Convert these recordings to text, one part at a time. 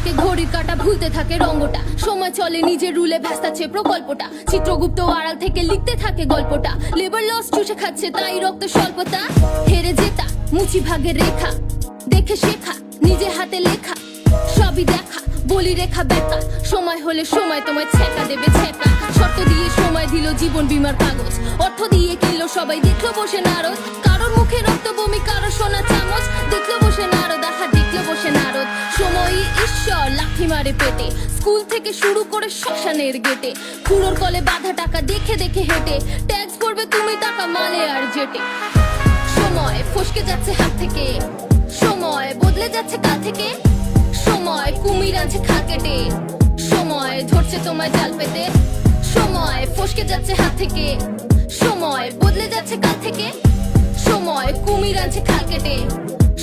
থাকে ঘড়ির কাঁটা, ভুলতে থাকে রঙ্গটা। সময় চলে নিজের রুলে, ব্যস্ত আছে প্রকল্পটা। চিত্রগুপ্ত আড়াল থেকে লিখতে থাকে গল্পটা। লেবার লস চুষে খাচ্ছে তাই রক্ত স্বল্পতা। হেরে জেতা মুচি ভাগের রেখা, দেখে শেখা নিজে হাতে লেখা। সবই দেখা বলি রেখা ব্যাখ্যা, সময় হলে সময় তোমায় ছেঁকা দেবে ছেঁকা। শর্ত দিয়ে সময় দিল জীবন বীমার কাগজ, অর্থ দিয়ে কিনলো সবাই, দেখলো বসে নারদ। কারোর মুখে রক্ত বমি, কারোর সোনা চামচ, দেখলো বসে নারদ, আহা দেখলো বসে নারদ। সময়ই ঈশ্বর লাথি মারে পেটে, স্কুল থেকে শুরু করে শ্মশানের গেটে। কুড়োর কলে বাঁধা টাকা দেখে দেখে হেঁটে, ট্যাক্স করবে তুমি টাকা মালে আর জেটে। সময় ফসকে যাচ্ছে হাত থেকে, সময় বদলে যাচ্ছে কাল থেকে। সময় কুমির আনছে খাল কেটে, সময় ধরছে তোমায় জাল পেতে। সময় ফসকে যাচ্ছে হাত থেকে, সময় বদলে যাচ্ছে কাল থেকে। সময় কুমির আনছে খাল কেটে,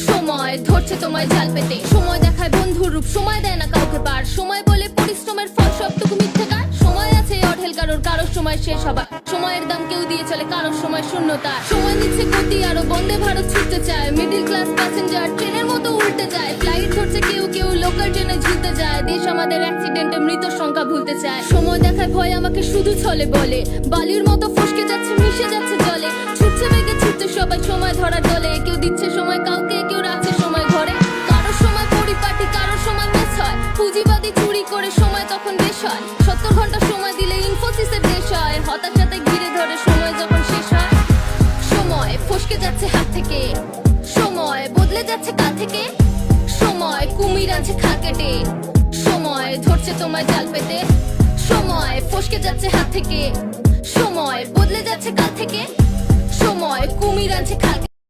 সময় ধরছে তোমায় জাল পেতে। সময় দেখায় বন্ধুর রূপ, সময় দেয় না কাউকে পার। সময় বলে পরিশ্রমের ফল সবটুকু মিথ্যেকার। সময় আছে অঢেল কারোর, কারোর সময় শেষ হবার। সময়ের দাম কেউ দিয়ে চলে, কারোর সময় শূন্যতা। সময় নিচ্ছে গতি আরো, বন্দে ভারত ছুটতে চায়। মিডিল ক্লাস প্যাসেঞ্জার ট্রেনের মতো উল্টে যায়। ফ্লাইট ধরছে কেউ কেউ, লোকাল ট্রেনে ঝুলতে যায়। দেশ আমাদের অ্যাক্সিডেন্টে মৃত সংখ্যা ভুলতে চায়। সময় দেখায় ভয় আমাকে শুধু ছলে বলে, বালির মতো ফসকে যাচ্ছে মিশে যাচ্ছে জলে। ছুটছে বেগে ছুটছে সবাই সময় ধরার দলে। কেউ দিচ্ছে সময় কাউকে, কেউ রাখছে সময় ঘরে। কারোর সময় পরিপাটি, কারোর সময় মিস হয়। পুঁজিবাদী চুরি করে সময় তখন বেশ হয়। 70 ঘন্টা সময় দিলে ইনফোসিসে দেশ হয়। হতাশাতে ঘিরে ধরে সময় যখন শেষ হয়। সময় ফসকে যাচ্ছে হাত থেকে, সময় বদলে যাচ্ছে কাল থেকে। সময় কুমির আনছে খাল কেটে, সময় ধরছে তোমায় জাল পেতে। সময় ফসকে যাচ্ছে হাত থেকে, সময় বদলে যাচ্ছে কাল থেকে। সময় কুমির আনছে খাল কেটে।